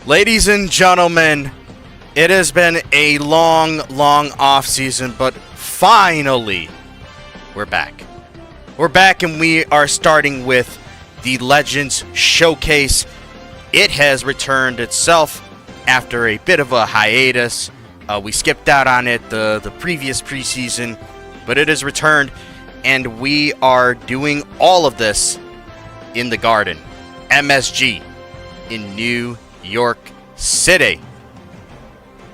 Ladies and gentlemen, it has been a long off season, but finally, we're back. We're back and we are starting with the Legends Showcase. It has returned itself after a bit of a hiatus. We skipped out on it the previous preseason, but it has returned, and we are doing all of this in the Garden, MSG, in New York City.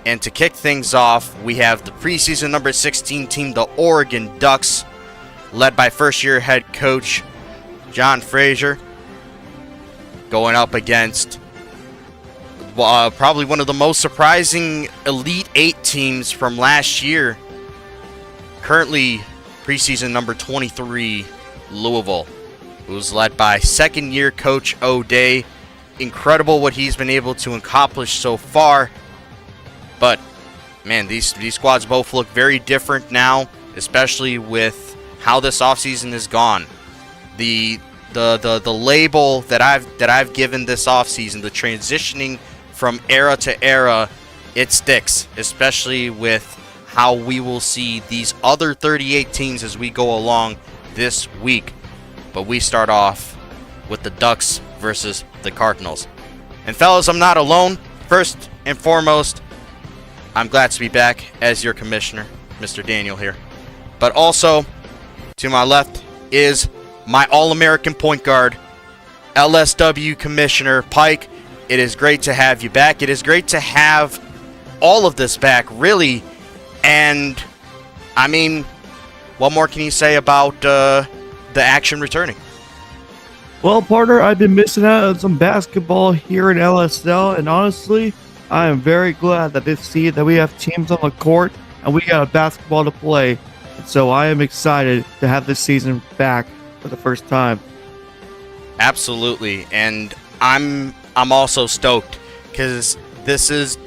And to kick things off, we have the preseason number 16 team, the Oregon Ducks, led by first-year head coach John Frazier, going up against probably one of the most surprising Elite Eight teams from last year. Currently, preseason number 23, Louisville, who's led by second-year coach O'Day. Incredible what he's been able to accomplish so far. But, man, these squads both look very different now, especially with how this offseason has gone. The label that I've given this offseason, the transitioning from era to era, it sticks, especially with how we will see these other 38 teams as we go along this week. But we start off with the Ducks versus the Cardinals. And fellas, I'm not alone. First and foremost, I'm glad to be back as your commissioner, Mr. Daniel here. But also, to my left is my All-American point guard, LSW Commissioner Pike. It is great to have you back. It is great to have all of this back, really. And, I mean, what more can you say about the action returning? Well, partner, I've been missing out on some basketball here in LSL, and honestly, I am very glad that that we have teams on the court and we got a basketball to play. And so I am excited to have this season back for the first time. Absolutely, and I'm also stoked because this is,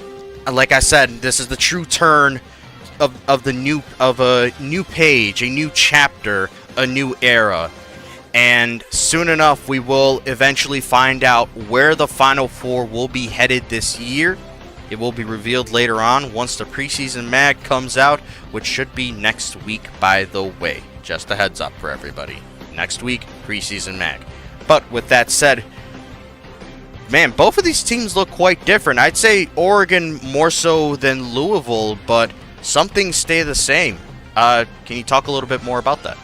like I said, this is the true turn of a new page, a new chapter, a new era. And soon enough, we will eventually find out where the Final Four will be headed this year. It will be revealed later on once the preseason mag comes out, which should be next week, by the way. Just a heads up for everybody. Next week, preseason mag. But with that said, man, both of these teams look quite different. I'd say Oregon more so than Louisville, but some things stay the same. Can you talk a little bit more about that?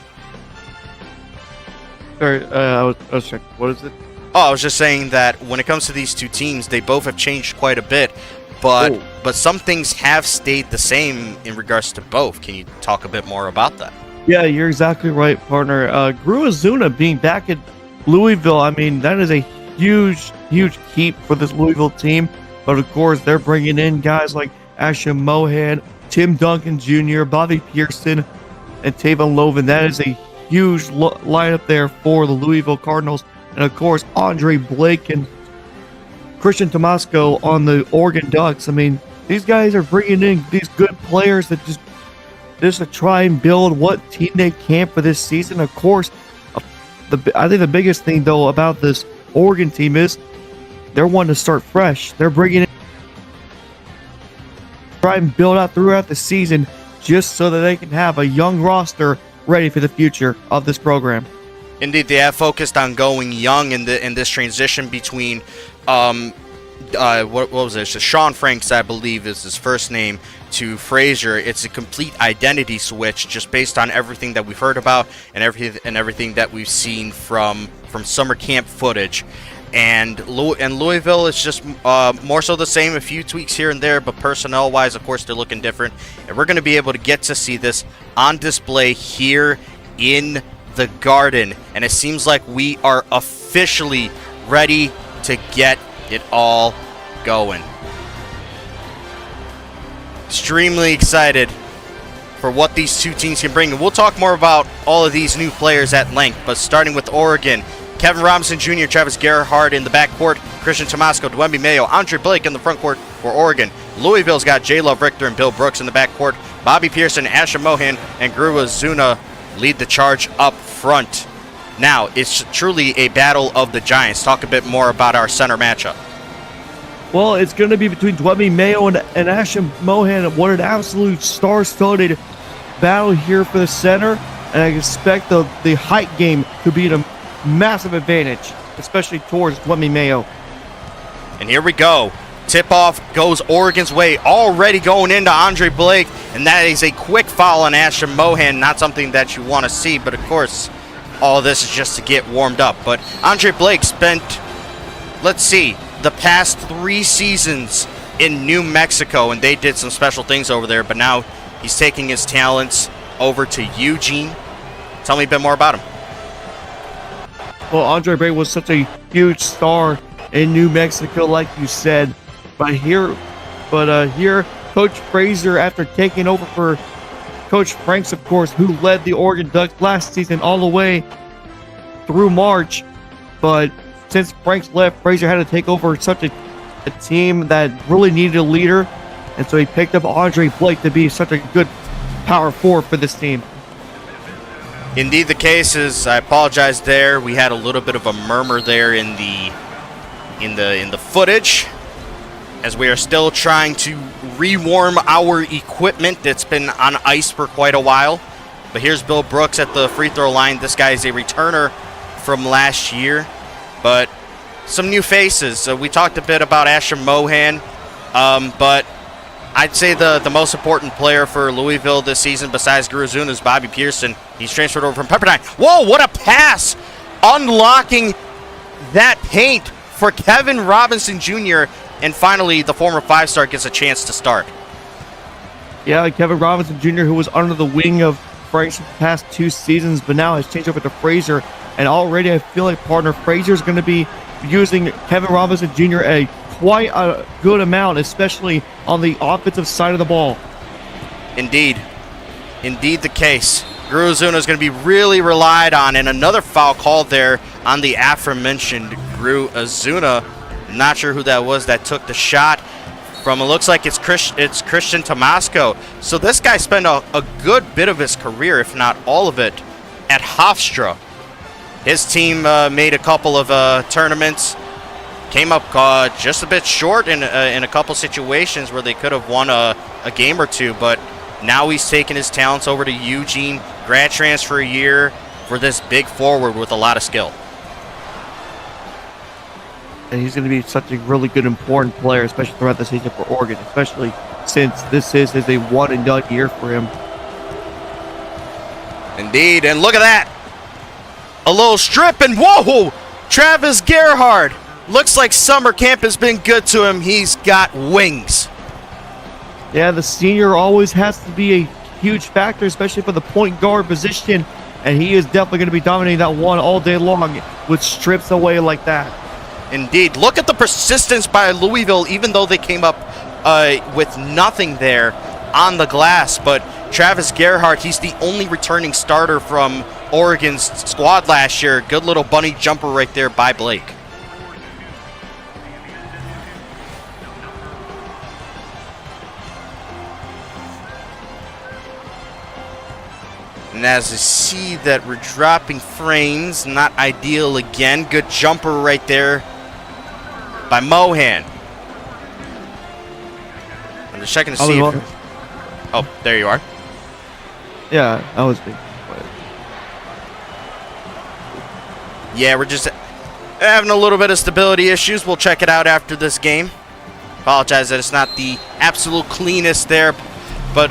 Sorry, I was checking. What is it? Oh, I was just saying that when it comes to these two teams, they both have changed quite a bit, but some things have stayed the same in regards to both. Can you talk a bit more about that? Yeah, you're exactly right, partner. Gru Azuna being back at Louisville, I mean, that is a huge keep for this Louisville team. But of course, they're bringing in guys like Asher Mohan, Tim Duncan Jr., Bobby Pearson, and Tavon Loven. That is a huge lineup there for the Louisville Cardinals. And of course, Andre Blake and Christian Tomasco on the Oregon Ducks. I mean, these guys are bringing in these good players that just to try and build what team they can for this season. Of course, I think the biggest thing, though, about this Oregon team is they're wanting to start fresh. They're bringing in, try and build out throughout the season just so that they can have a young roster ready for the future of this program. Indeed, they have focused on going young in this transition between, what was it? Sean Franks, I believe, is his first name, to Frazier. It's a complete identity switch, just based on everything that we've heard about and everything that we've seen from summer camp footage. And Louisville is just more so the same, a few tweaks here and there, but personnel-wise, of course, they're looking different. And we're going to be able to get to see this on display here in the Garden. And it seems like we are officially ready to get it all going. Extremely excited for what these two teams can bring. And we'll talk more about all of these new players at length, but starting with Oregon, Kevin Robinson Jr., Travis Gerhardt in the backcourt, Christian Tomasco, Dwembe Mayo, Andre Blake in the frontcourt for Oregon. Louisville's got J. Love Richter and Bill Brooks in the backcourt. Bobby Pearson, Asher Mohan, and Gru Azuna lead the charge up front. Now, it's truly a battle of the giants. Talk a bit more about our center matchup. Well, it's going to be between Dwemmy Mayo and Ashton Mohan. What an absolute star-studded battle here for the center. And I expect the height game to be a massive advantage, especially towards Dwemmy Mayo. And here we go. Tip-off goes Oregon's way, already going into Andre Blake. And that is a quick foul on Ashton Mohan. Not something that you want to see, but of course, all this is just to get warmed up. But Andre Blake spent, let's see, the past 3 seasons in New Mexico, and they did some special things over there, but now he's taking his talents over to Eugene. Tell me a bit more about him. Well, Andre Blake was such a huge star in New Mexico, like you said, but here, Coach Frazier, after taking over for Coach Franks, of course, who led the Oregon Ducks last season all the way through March, but since Franks left, Frazier had to take over such a team that really needed a leader, and so he picked up Andre Blake to be such a good power forward for this team. Indeed, the case is. I apologize there. We had a little bit of a murmur there in the footage, as we are still trying to rewarm our equipment that's been on ice for quite a while. But here's Bill Brooks at the free throw line. This guy is a returner from last year. But some new faces. We talked a bit about Ashton Mohan, but I'd say the most important player for Louisville this season, besides Guru Zuna, is Bobby Pearson. He's transferred over from Pepperdine. Whoa, what a pass! Unlocking that paint for Kevin Robinson Jr., and finally the former 5-star gets a chance to start. Yeah, Kevin Robinson Jr., who was under the wing of Franks for the past 2 seasons, but now has changed over to Frazier. And already I feel like partner Frazier is going to be using Kevin Robinson Jr. quite a good amount, especially on the offensive side of the ball. Indeed the case. Guru Zuna is going to be really relied on, and another foul called there on the aforementioned Guru Zuna. Not sure who that was that took the shot from. It looks like it's Christian Tomasco. So this guy spent a good bit of his career, if not all of it, at Hofstra. His team made a couple of tournaments, came up just a bit short in a couple situations where they could have won a game or two, but now he's taken his talents over to Eugene, grad transfer year for this big forward with a lot of skill. And he's going to be such a really good, important player, especially throughout the season for Oregon, especially since this is a one-and-done year for him. Indeed, and look at that. A little strip, and whoa! Travis Gerhard. Looks like summer camp has been good to him. He's got wings. Yeah, the senior always has to be a huge factor, especially for the point guard position, and he is definitely going to be dominating that one all day long with strips away like that. Indeed. Look at the persistence by Louisville, even though they came up with nothing there on the glass. But Travis Gerhard, he's the only returning starter from Oregon's squad last year. Good little bunny jumper right there by Blake. And as I see that we're dropping frames, not ideal again. Good jumper right there by Mohan. I'm just checking to see if... Oh, there you are. Yeah, I was big. Yeah, we're just having a little bit of stability issues. We'll check it out after this game. Apologize that it's not the absolute cleanest there, but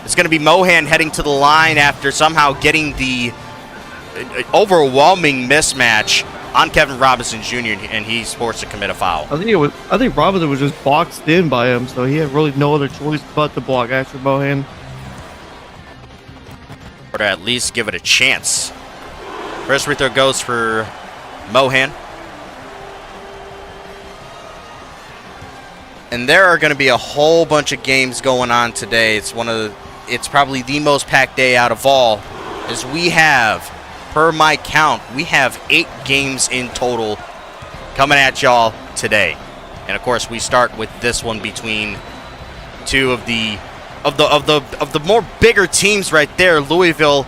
it's going to be Mohan heading to the line after somehow getting the overwhelming mismatch on Kevin Robinson Jr., and he's forced to commit a foul. I think Robinson was just boxed in by him, so he had really no other choice but to block Asher Mohan. Or to at least give it a chance. First free throw goes for Mohan. And there are going to be a whole bunch of games going on today. It's probably the most packed day out of all, as we have, per my count, we have 8 games in total coming at y'all today. And of course, we start with this one between two of the more bigger teams right there. Louisville,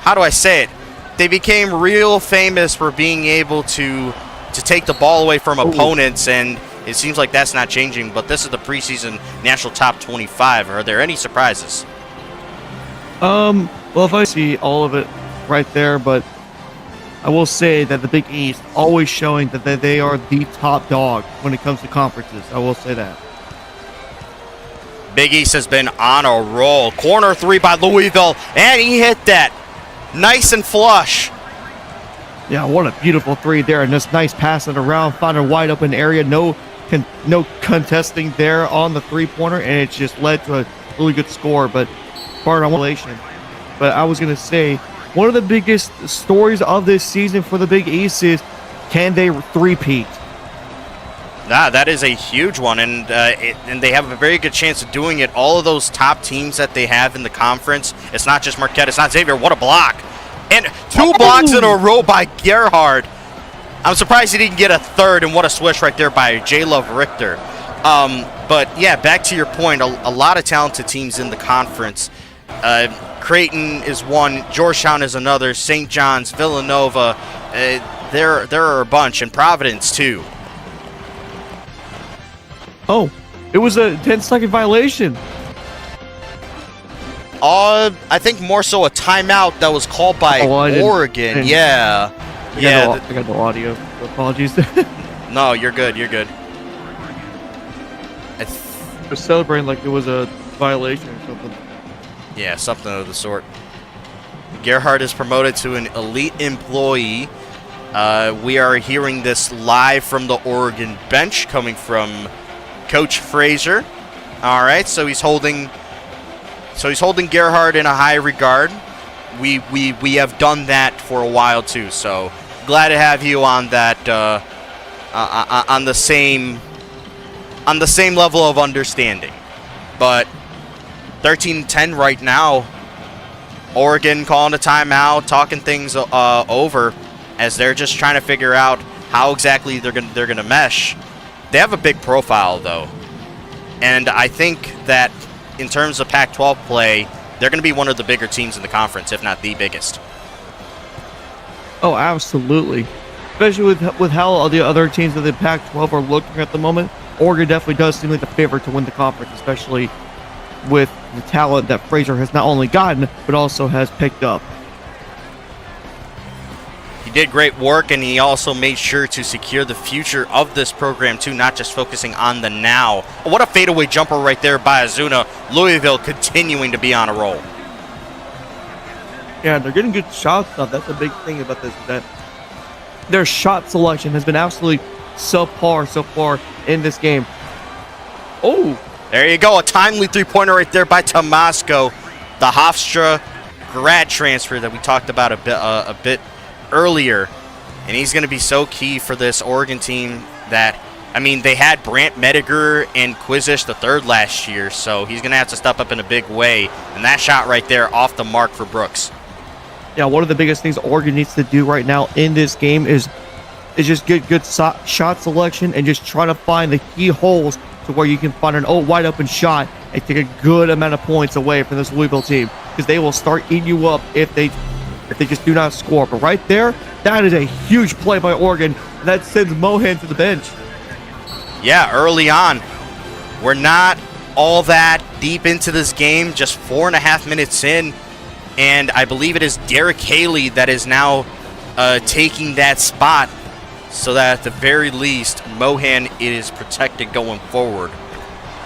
how do I say it? They became real famous for being able to take the ball away from opponents, and it seems like that's not changing, but this is the preseason national top 25. Are there any surprises? Well, if I see all of it right there, but I will say that the Big East always showing that they are the top dog when it comes to conferences. I will say that. Big East has been on a roll. Corner three by Louisville, and he hit that. Nice and flush. Yeah, what a beautiful three there, and this nice passing around, found a wide open area. No contesting there on the three-pointer, and it just led to a really good score, but part of relation. But I was going to say, one of the biggest stories of this season for the Big East is, can they three-peat? Nah, that is a huge one, and they have a very good chance of doing it. All of those top teams that they have in the conference, it's not just Marquette, it's not Xavier. What a block. And two blocks in a row by Gerhard. I'm surprised he didn't get a third, and what a switch right there by J. Love Richter. But, yeah, back to your point, a lot of talented teams in the conference. Creighton is one, Georgetown is another, St. John's, Villanova. There are a bunch, and Providence, too. Oh, it was a 10-second violation. I think more so a timeout that was called by Oregon. Yeah. I got no audio. Apologies. No, you're good. You're good. They're celebrating like it was a violation or something. Yeah, something of the sort. Gerhard is promoted to an elite employee. We are hearing this live from the Oregon bench coming from Coach Frazier. All right, so he's holding Gerhard in a high regard. We have done that for a while too. So glad to have you on that on the same level of understanding. But 13-10 right now. Oregon calling a timeout, talking things over as they're just trying to figure out how exactly they're gonna mesh. They have a big profile though, and I think that in terms of Pac-12 play, they're going to be one of the bigger teams in the conference, if not the biggest. Oh, absolutely. Especially with how all the other teams of the Pac-12 are looking at the moment. Oregon definitely does seem like the favorite to win the conference, especially with the talent that Frazier has not only gotten, but also has picked up. He did great work, and he also made sure to secure the future of this program, too, not just focusing on the now. What a fadeaway jumper right there by Azuna. Louisville continuing to be on a roll. Yeah, they're getting good shots now. That's a big thing about this, that their shot selection has been absolutely subpar so far in this game. Oh! There you go, a timely three-pointer right there by Tomasco, the Hofstra grad transfer that we talked about a bit earlier, and he's going to be so key for this Oregon team that, I mean, they had Brant Mediger and Quizish the third last year, so he's going to have to step up in a big way, and that shot right there off the mark for Brooks. Yeah, one of the biggest things Oregon needs to do right now in this game is just get good shot selection and just try to find the key holes to where you can find an wide open shot and take a good amount of points away from this Louisville team, because they will start eating you up if they just do not score. But right there, that is a huge play by Oregon. That sends Mohan to the bench. Yeah, early on. We're not all that deep into this game, just 4.5 minutes in. And I believe it is Derek Haley that is now taking that spot, so that at the very least, Mohan is protected going forward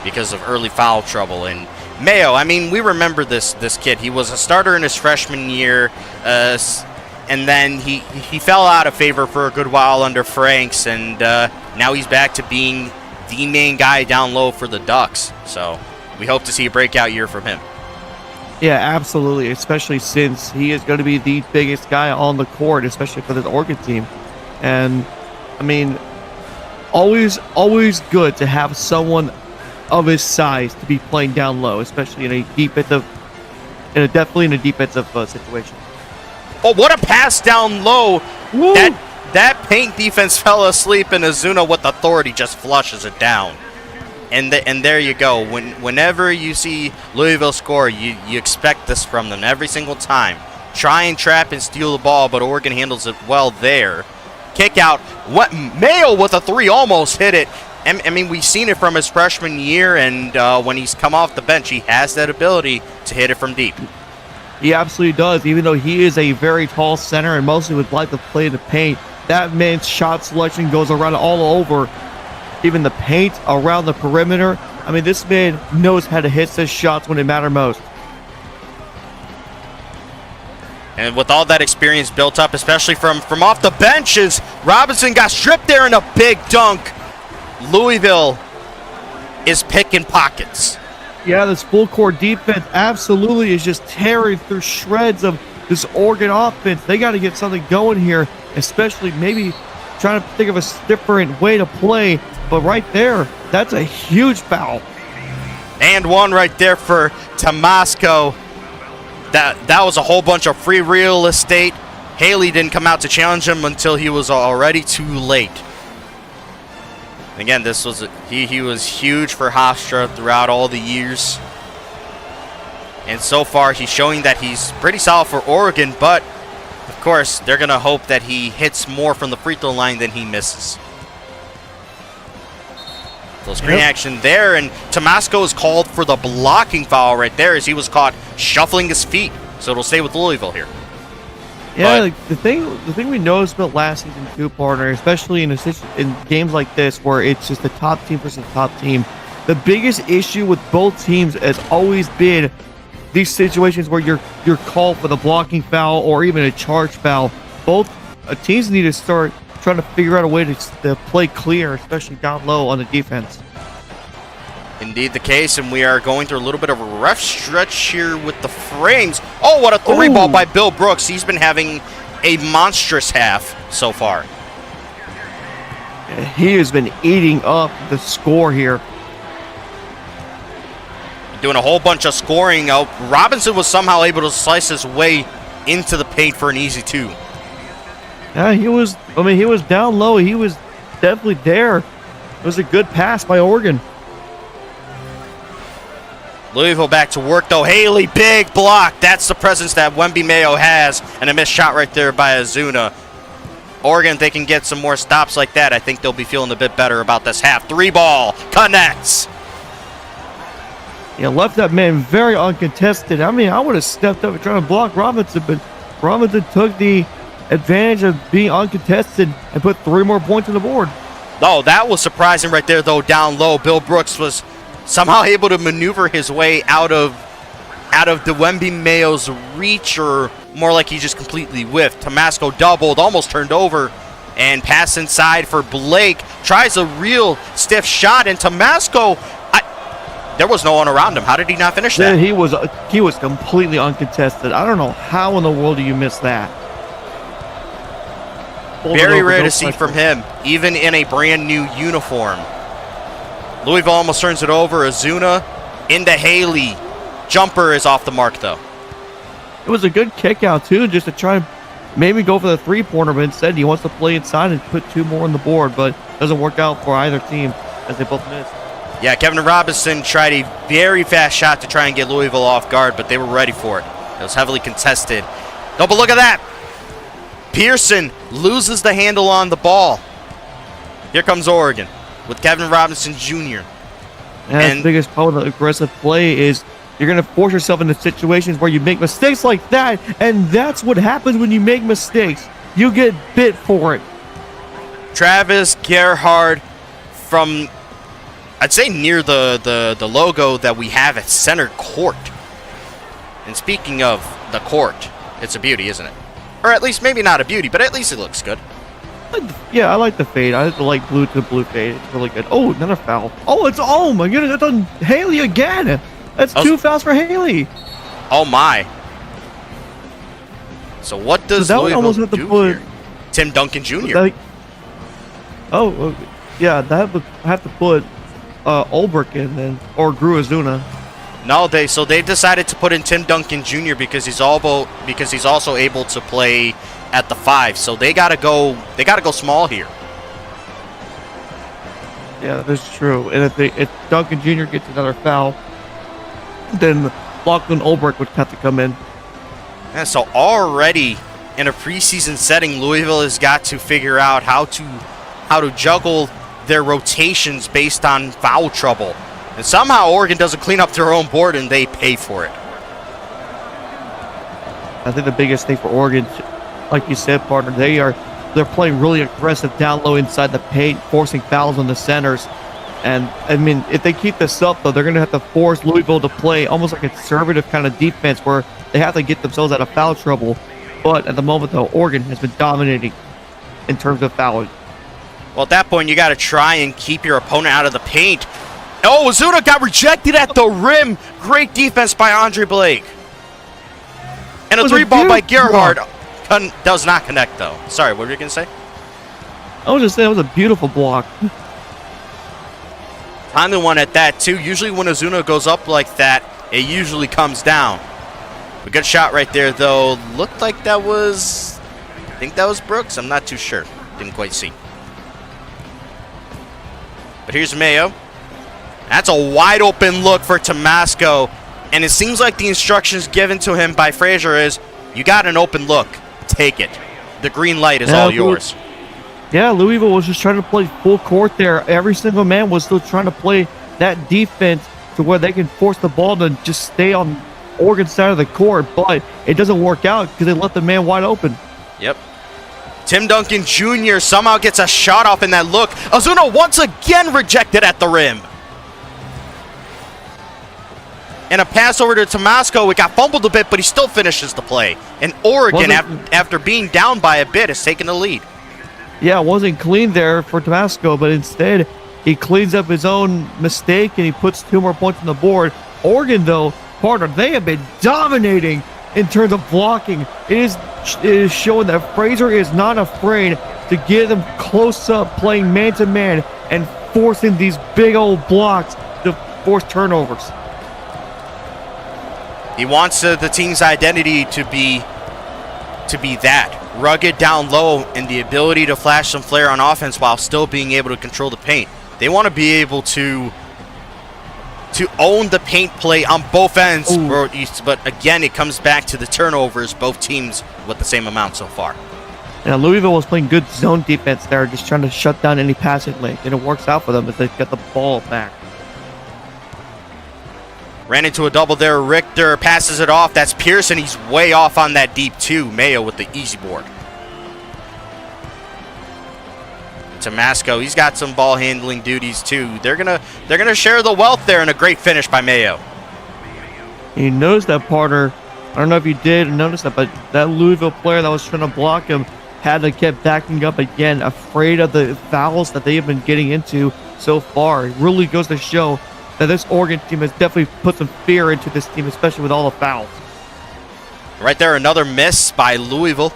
because of early foul trouble. And Mayo, I mean, we remember this kid. He was a starter in his freshman year, and then he fell out of favor for a good while under Franks, and now he's back to being the main guy down low for the Ducks. So we hope to see a breakout year from him. Yeah, absolutely, especially since he is going to be the biggest guy on the court, especially for this Oregon team. And, I mean, always good to have someone of his size to be playing down low, especially in a defensive situation. Oh, what a pass down low. Woo. That paint defense fell asleep, and Azuna with authority just flushes it down. And there you go. Whenever you see Louisville score, you expect this from them every single time. Try and trap and steal the ball, but Oregon handles it well there. Kick out. Mayo with a three almost hit it. I mean, we've seen it from his freshman year, and when he's come off the bench, he has that ability to hit it from deep. He absolutely does, even though he is a very tall center and mostly would like to play the paint. That man's shot selection goes around all over, even the paint around the perimeter. I mean, this man knows how to hit his shots when they matter most. And with all that experience built up, especially from off the benches, Robinson got stripped there in a big dunk. Louisville is picking pockets. Yeah, this full court defense absolutely is just tearing through shreds of this Oregon offense. They got to get something going here, especially maybe trying to think of a different way to play. But right there, that's a huge foul. And one right there for Tomasco. That was a whole bunch of free real estate. Haley didn't come out to challenge him until he was already too late. Again, this was he was huge for Hofstra throughout all the years. And so far, he's showing that he's pretty solid for Oregon, but of course, they're going to hope that he hits more from the free throw line than he misses. So screen action there, and Tomasco is called for the blocking foul right there as he was caught shuffling his feet. So it'll stay with Louisville here. Yeah, like the thing we noticed about last season too, partner, especially in games like this where it's just the top team versus the top team, the biggest issue with both teams has always been these situations where you're called for the blocking foul or even a charge foul. Both teams need to start trying to figure out a way to play clear, especially down low on the defense. Indeed the case, and we are going through a little bit of a rough stretch here with the frames. Oh, what a three ball by Bill Brooks. He's been having a monstrous half so far. He has been eating up the score here. Doing a whole bunch of scoring. Robinson was somehow able to slice his way into the paint for an easy two. Yeah, he was down low. He was definitely there. It was a good pass by Oregon. Louisville back to work, though. Haley, big block. That's the presence that Wemby Mayo has. And a missed shot right there by Azuna. Oregon, if they can get some more stops like that, I think they'll be feeling a bit better about this half. Three ball. Connects. Yeah, left that man very uncontested. I mean, I would have stepped up and tried to block Robinson, but Robinson took the advantage of being uncontested and put 3 more points on the board. Oh, that was surprising right there, though, down low. Bill Brooks was somehow able to maneuver his way out of the Wemby Mayo's reach, or more like he just completely whiffed. Tomasco doubled, almost turned over, and pass inside for Blake. Tries a real stiff shot, and Tomasco, there was no one around him. How did he not finish that? He was completely uncontested. I don't know how in the world do you miss that. Very rare to see from him, even in a brand new uniform. Louisville almost turns it over. Azuna into Haley. Jumper is off the mark, though. It was a good kick out, too, just to try and maybe go for the three-pointer, but instead he wants to play inside and put 2 more on the board, but doesn't work out for either team as they both missed. Yeah, Kevin Robinson tried a very fast shot to try and get Louisville off guard, but they were ready for it. It was heavily contested. No, but look at that. Pearson loses the handle on the ball. Here comes Oregon with Kevin Robinson Jr. And the biggest problem with aggressive play is you're going to force yourself into situations where you make mistakes like that, and that's what happens when you make mistakes. You get bit for it. Travis Gerhard from, I'd say, near the logo that we have at center court. And speaking of the court, it's a beauty, isn't it? Or at least maybe not a beauty, but at least it looks good. Yeah, I like the fade. I like blue to blue fade. It's really good. Oh, another foul. Oh my goodness, that's on Haley again. That's 2 fouls for Haley. Oh my. So what does Louisville do here? Tim Duncan Jr. Yeah, that would have to put Ulbrich in then, or Drew Azuna. No, they decided to put in Tim Duncan Jr. because he's also able to play at the 5. So they gotta go small here. Yeah, that's true. And if Duncan Jr. gets another foul, then Lachlan Ulbrich would have to come in. And so already in a preseason setting, Louisville has got to figure out how to juggle their rotations based on foul trouble. And somehow Oregon doesn't clean up their own board and they pay for it. I think the biggest thing for Oregon, like you said, partner, they're playing really aggressive down low inside the paint, forcing fouls on the centers. And I mean, if they keep this up, though, they're going to have to force Louisville to play almost like a conservative kind of defense where they have to get themselves out of foul trouble. But at the moment, though, Oregon has been dominating in terms of fouling. Well, at that point, you got to try and keep your opponent out of the paint. Oh, Ozuna got rejected at the rim. Great defense by Andre Blake. And a three ball by Gerhard does not connect, though. Sorry, what were you going to say? I was just saying it was a beautiful block. Timely one at that, too. Usually when Ozuna goes up like that, it usually comes down. A good shot right there, though. Looked like that was... I think that was Brooks. I'm not too sure. Didn't quite see. But here's Mayo. That's a wide open look for Tomasco. And it seems like the instructions given to him by Frazier is, you got an open look. Take it. The green light is all yours. Yeah, Louisville was just trying to play full court there. Every single man was still trying to play that defense to where they can force the ball to just stay on Oregon's side of the court. But it doesn't work out because they left the man wide open. Yep. Tim Duncan Jr. somehow gets a shot off in that look. Ozuna once again rejected at the rim. And a pass over to Tomasco. It got fumbled a bit, but he still finishes the play. And Oregon, after being down by a bit, has taken the lead. Yeah, it wasn't clean there for Tomasco, but instead he cleans up his own mistake and he puts 2 more points on the board. Oregon, though, partner, they have been dominating in terms of blocking. It is showing that Frazier is not afraid to get them close up, playing man-to-man and forcing these big old blocks to force turnovers. He wants the team's identity to be that. Rugged down low and the ability to flash some flair on offense while still being able to control the paint. They want to be able to own the paint play on both ends. But again, it comes back to the turnovers, both teams with the same amount so far. Now, Louisville was playing good zone defense there, just trying to shut down any passing lane. And it works out for them as they get the ball back. Ran into a double there. Richter passes it off. That's Pearson. He's way off on that deep two. Mayo with the easy board. Tomasco, he's got some ball handling duties too. They're gonna share the wealth there, and a great finish by Mayo. You noticed that, partner. I don't know if you did notice that, but that Louisville player that was trying to block him had to keep backing up again, afraid of the fouls that they have been getting into so far. It really goes to show that this Oregon team has definitely put some fear into this team, especially with all the fouls. Right there, another miss by Louisville,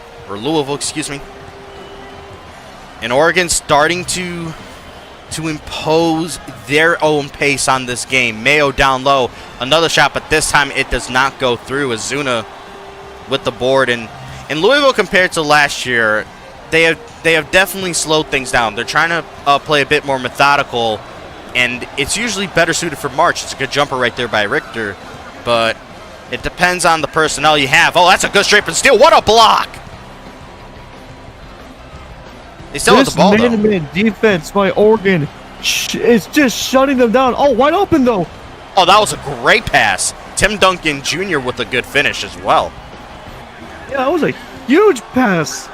excuse me. And Oregon starting to impose their own pace on this game. Mayo down low, another shot, but this time it does not go through. Ozuna with the board, and Louisville compared to last year, they have definitely slowed things down. They're trying to play a bit more methodical. And it's usually better suited for March. It's a good jumper right there by Richter. But it depends on the personnel you have. Oh, that's a good straight and steal. What a block! They still have the ball, though. This man-to-man defense by Oregon is just shutting them down. Oh, wide open, though. Oh, that was a great pass. Tim Duncan Jr. with a good finish as well. Yeah, that was a huge pass.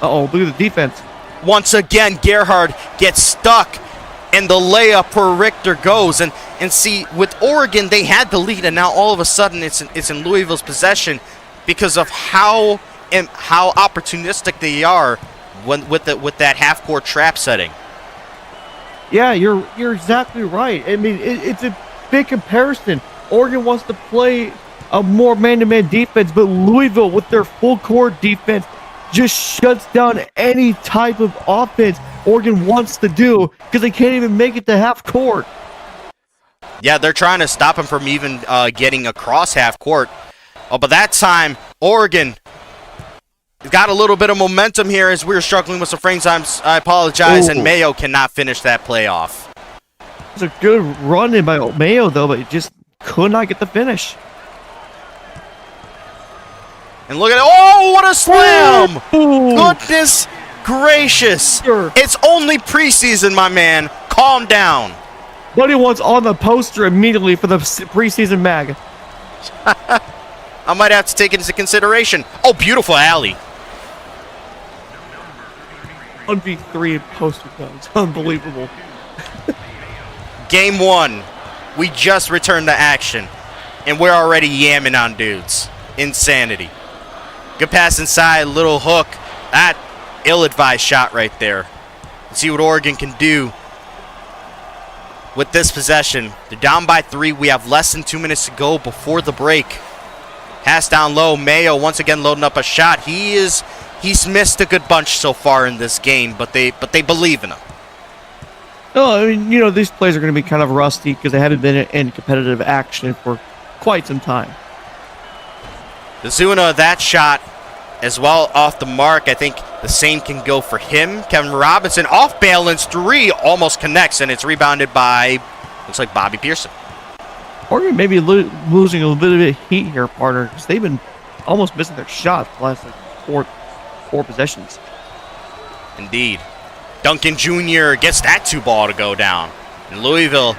Uh-oh, look at the defense. Once again, Gerhard gets stuck. And the layup for Richter goes. And see, with Oregon, they had the lead, and now all of a sudden it's in Louisville's possession because of how opportunistic they are with that half-court trap setting. Yeah, you're exactly right. I mean, it's a big comparison. Oregon wants to play a more man-to-man defense, but Louisville, with their full-court defense, just shuts down any type of offense Oregon wants to do because they can't even make it to half court. Yeah, they're trying to stop him from even getting across half court. Oh, but that time, Oregon got a little bit of momentum here as we were struggling with some frame times. I apologize, and Mayo cannot finish that play off. It's a good run in by Mayo, though, but it just could not get the finish. And look at it. Oh, what a slam! Goodness gracious! Sure. It's only preseason, my man. Calm down. What he wants on the poster immediately for the preseason mag. I might have to take it into consideration. Oh, beautiful alley. 1v3 poster guns. Unbelievable. Game 1. We just returned to action, and we're already yamming on dudes. Insanity. Good pass inside, little hook. That ill-advised shot right there. Let's see what Oregon can do with this possession. They're down by 3. We have less than 2 minutes to go before the break. Pass down low. Mayo once again loading up a shot. He's missed a good bunch so far in this game, but they believe in him. No, I mean, you know, these plays are going to be kind of rusty because they haven't been in competitive action for quite some time. Zuna, that shot as well off the mark. I think the same can go for him. Kevin Robinson off balance 3 almost connects, and it's rebounded by, looks like Bobby Pearson. Oregon may be losing a little bit of heat here, partner, because they've been almost missing their shots the last four possessions. Indeed. Duncan Jr. gets that 2-ball to go down. And Louisville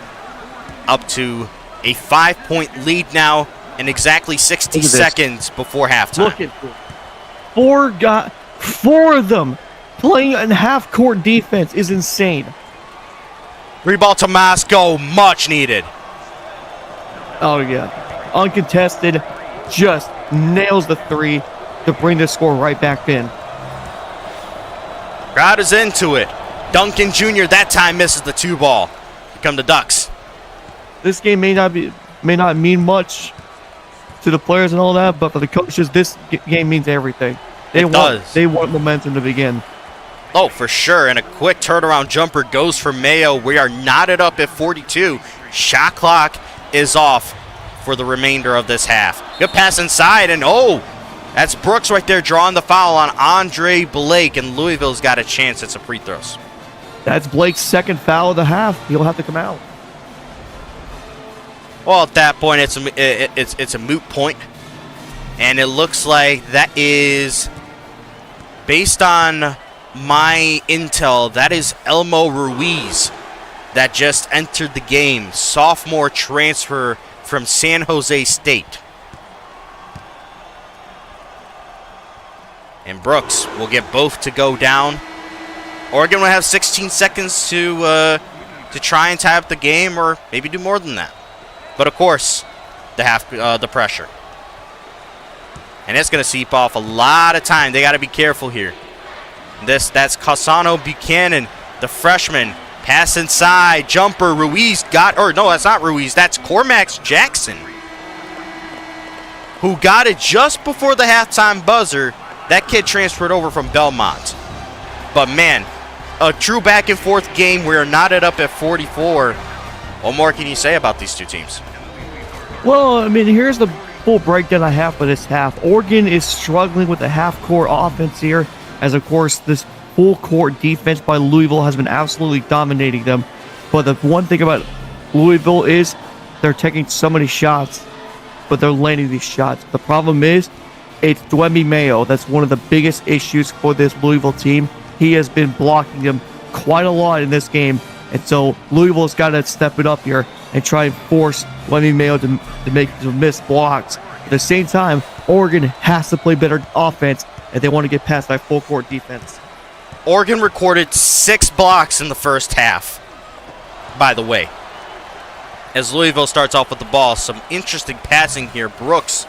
up to a 5-point lead now in exactly 60 seconds before halftime. Look at this. 4 of them playing in half-court defense is insane. 3-ball to Moscow, much needed. Oh, yeah. Uncontested, just nails the 3 to bring the score right back in. Crowd is into it. Duncan Jr. that time misses the 2-ball. Here come the Ducks. This game may not mean much to the players and all that, but for the coaches, this game means everything. They want momentum to begin. Oh, for sure. And a quick turnaround jumper goes for Mayo. We are knotted up at 42. Shot clock is off for the remainder of this half. Good pass inside, and oh, that's Brooks right there drawing the foul on Andre Blake, and Louisville's got a chance at some free throws. That's Blake's second foul of the half. He'll have to come out. Well, at that point, it's a moot point, and it looks like that is, based on my intel, that is Elmo Ruiz that just entered the game, sophomore transfer from San Jose State. And Brooks will get both to go down. Oregon will have 16 seconds to try and tie up the game, or maybe do more than that. But of course, the pressure, and it's going to seep off a lot of time. They got to be careful here. That's Cassano Buchanan, the freshman. Pass inside, jumper. Ruiz that's not Ruiz. That's Cormax Jackson, who got it just before the halftime buzzer. That kid transferred over from Belmont. But man, a true back and forth game. We are knotted up at 44. What more can you say about these two teams? Well, I mean, here's the full breakdown I have for this half. Oregon is struggling with the half-court offense here, as of course this full-court defense by Louisville has been absolutely dominating them. But the one thing about Louisville is they're taking so many shots, but they're landing these shots. The problem is, it's Dwemby Mayo. That's one of the biggest issues for this Louisville team. He has been blocking them quite a lot in this game. And so Louisville's got to step it up here and try and force Dwemby Mayo to miss blocks. At the same time, Oregon has to play better offense if they want to get past that full court defense. Oregon recorded 6 blocks in the first half, by the way. As Louisville starts off with the ball, some interesting passing here. Brooks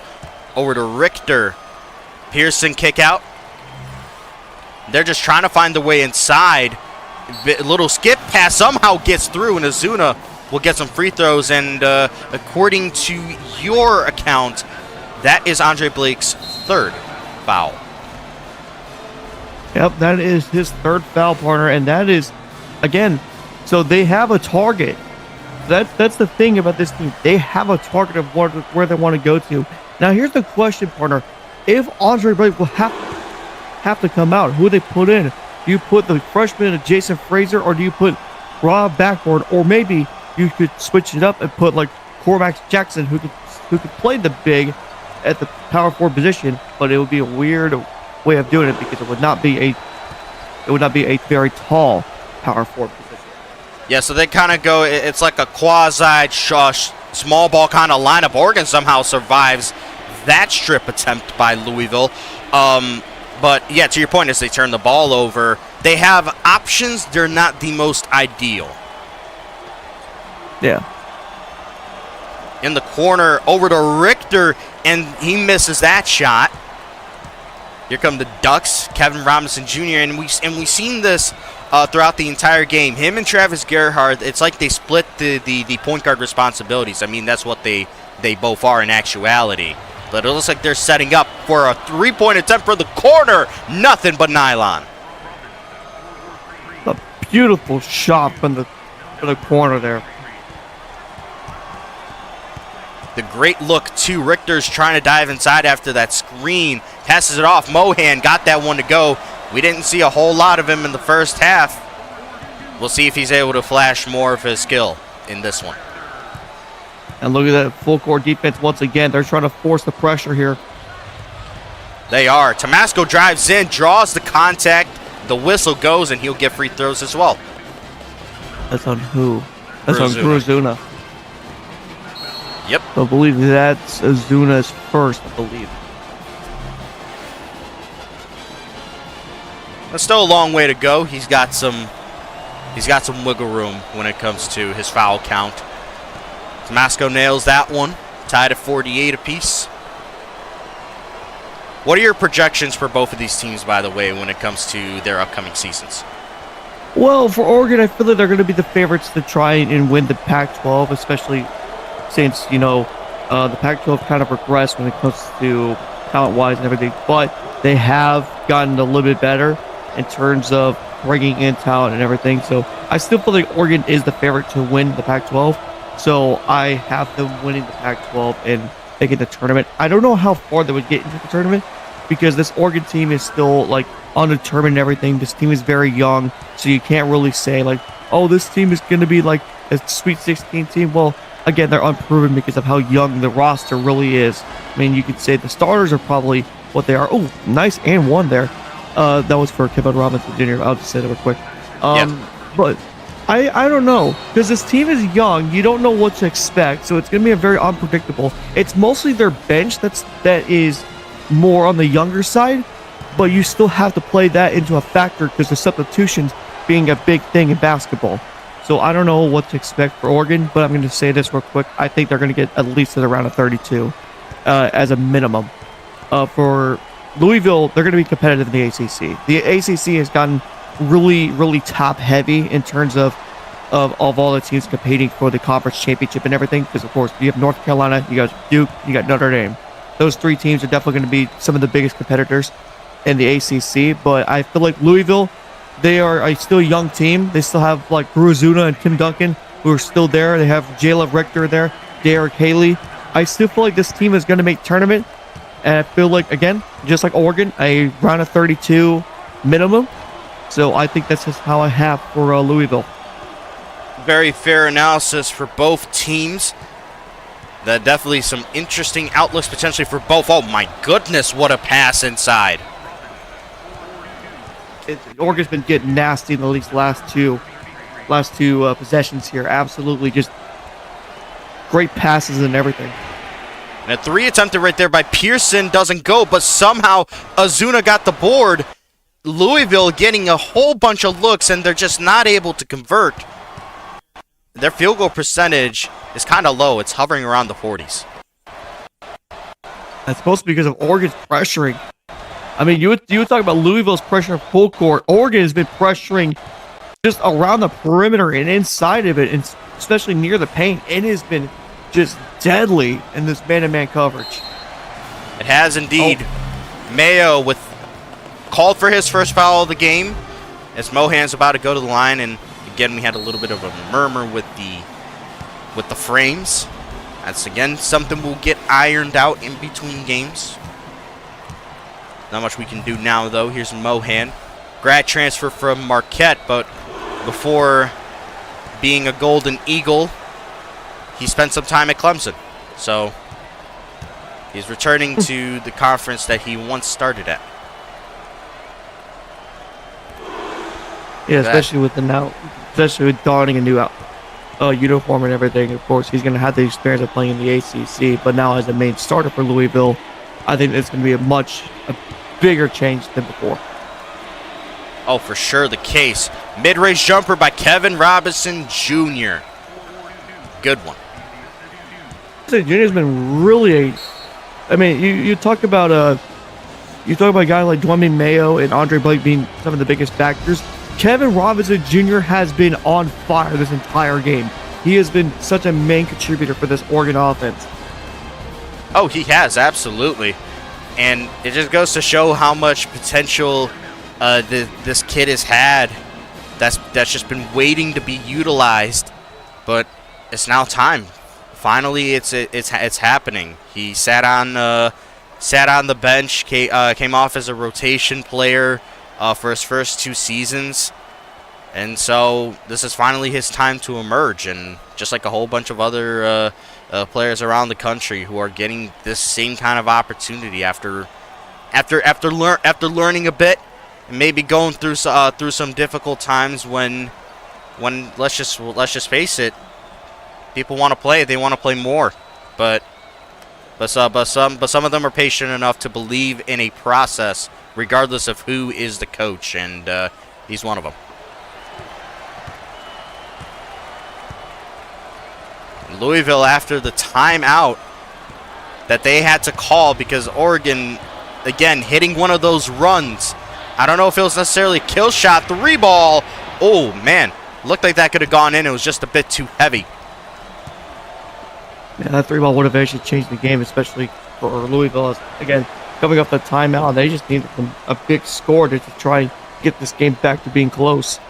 over to Richter. Pearson kick out. They're just trying to find the way inside. A little skip pass somehow gets through, and Azuna will get some free throws. And according to your account, that is Andre Blake's 3rd foul. Yep, that is his 3rd foul, partner, and that is, again, so they have a target. That's the thing about this team. They have a target of where they want to go to. Now, here's the question, partner. If Andre Blake will have to come out, who they put in? Do you put the freshman Jason Fraser, or do you put Rob Backboard, or maybe you could switch it up and put like Cormax Jackson, who could play the big at the power forward position, but it would be a weird way of doing it because it would not be it would not be a very tall power forward position. Yeah, so they kind of go, it's like a small ball kind of lineup. Oregon somehow survives that strip attempt by Louisville. But yeah, to your point, as they turn the ball over, they have options. They're not the most ideal. Yeah. In the corner, over to Richter, and he misses that shot. Here come the Ducks, Kevin Robinson Jr., and we've seen this throughout the entire game. Him and Travis Gerhardt, it's like they split the point guard responsibilities. I mean, that's what they both are in actuality. But it looks like they're setting up for a three-point attempt for the corner. Nothing but nylon. A beautiful shot from the corner there. The great look, too. Richter's trying to dive inside after that screen. Passes it off. Mohan got that one to go. We didn't see a whole lot of him in the first half. We'll see if he's able to flash more of his skill in this one. And look at that full court defense once again. They're trying to force the pressure here. They are. Tomasco drives in, draws the contact. The whistle goes, and he'll get free throws as well. That's on who? That's Gruzuna. on Gruzuna. Yep. I believe that's Azuna's first, I believe. There's still a long way to go. He's got some wiggle room when it comes to his foul count. Tomasco nails that one, tied at 48 apiece. What are your projections for both of these teams, by the way, when it comes to their upcoming seasons? Well, for Oregon, I feel like they're going to be the favorites to try and win the Pac-12, especially since, the Pac-12 kind of regressed when it comes to talent-wise and everything. But they have gotten a little bit better in terms of bringing in talent and everything. So I still feel like Oregon is the favorite to win the Pac-12. So I have them winning the Pac-12 and making the tournament. I don't know how far they would get into the tournament because this Oregon team is still undetermined and everything. This team is very young, so you can't really say oh, this team is going to be like a Sweet 16 team. Well, again, they're unproven because of how young the roster really is. I mean, you could say the starters are probably what they are. Oh, nice and one there. That was for Kevin Robinson Jr. I'll just say that real quick. But I don't know, because this team is young. You don't know what to expect, so it's going to be a very unpredictable. It's mostly their bench that is more on the younger side, but you still have to play that into a factor because the substitutions being a big thing in basketball. So I don't know what to expect for Oregon, but I'm going to say this real quick. I think they're going to get at least to the round of 32 as a minimum. For Louisville, they're going to be competitive in the ACC. The ACC has gotten really, really top heavy in terms of all the teams competing for the conference championship and everything. Because of course you have North Carolina, you got Duke, you got Notre Dame. Those three teams are definitely going to be some of the biggest competitors in the ACC. But I feel like Louisville, they are a still young team. They still have Gruzuna and Tim Duncan who are still there. They have Jayla Richter there, Derek Haley. I still feel like this team is going to make tournament. And I feel like, again, just like Oregon, a round of 32 minimum. So I think that's just how I have for Louisville. Very fair analysis for both teams. That definitely some interesting outlooks potentially for both. Oh my goodness, what a pass inside. Oregon's been getting nasty in the least last two possessions here. Absolutely, just great passes and everything. And a three attempted right there by Pearson doesn't go, but somehow Azuna got the board. Louisville getting a whole bunch of looks, and they're just not able to convert. Their field goal percentage is kind of low. It's hovering around the 40s. That's supposed to be because of Oregon's pressuring. I mean, you would talk about Louisville's pressure full court. Oregon has been pressuring just around the perimeter and inside of it, and especially near the paint. It has been just deadly in this man-to-man coverage. It has indeed. Mayo called for his first foul of the game as Mohan's about to go to the line, and again we had a little bit of a murmur with the frames. That's again something we'll get ironed out in between games. Not much we can do now though. Here's Mohan, grad transfer from Marquette, but before being a Golden Eagle, he spent some time at Clemson. So he's returning to the conference that he once started at. Yeah, especially with donning a new uniform and everything. Of course, he's going to have the experience of playing in the ACC, but now as the main starter for Louisville, I think it's going to be a bigger change than before. Oh, for sure the case. Mid-range jumper by Kevin Robinson Jr. Good one. Junior's been really. I mean, you talk about a guy like Dwayne Mayo and Andre Blake being some of the biggest factors. Kevin Robinson Jr. has been on fire this entire game. He has been such a main contributor for this Oregon offense. Oh, he has, absolutely. And it just goes to show how much potential this kid has had that's just been waiting to be utilized. But it's now time. Finally, it's happening. He sat on the bench, came off as a rotation player for his first 2 seasons, and so this is finally his time to emerge. And just like a whole bunch of other players around the country who are getting this same kind of opportunity after learning a bit and maybe going through some difficult times when let's just face it. People want to play. They want to play more, but some of them are patient enough to believe in a process, regardless of who is the coach, and he's one of them. Louisville, after the timeout that they had to call because Oregon, again, hitting one of those runs. I don't know if it was necessarily a kill shot. 3-ball. Oh man, looked like that could have gone in. It was just a bit too heavy. Yeah, that 3-ball would have actually changed the game, especially for Louisville. Again, coming off the timeout, they just needed a big score to try and get this game back to being close.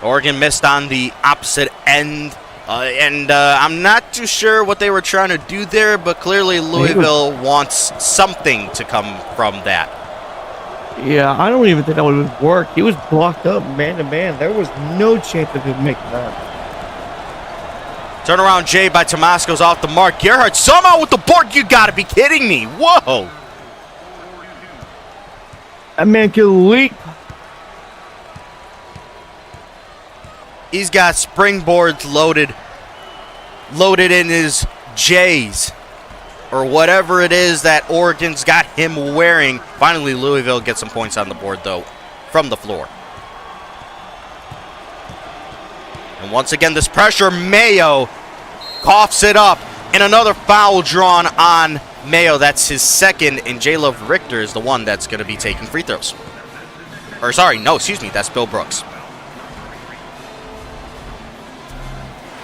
Oregon missed on the opposite end, and I'm not too sure what they were trying to do there, but clearly Louisville wants something to come from that. Yeah, I don't even think that would work. He was blocked up man-to-man. There was no chance of him making that. Turnaround J by Tomasco's off the mark. Gerhardt somehow with the board. You got to be kidding me. Whoa. That man can leap. He's got springboards loaded in his J's or whatever it is that Oregon's got him wearing. Finally, Louisville gets some points on the board, though, from the floor. And once again, this pressure, Mayo coughs it up, and another foul drawn on Mayo. That's his second, and J. Love Richter is the one that's going to be taking free throws. Or sorry, no, excuse me, that's Bill Brooks.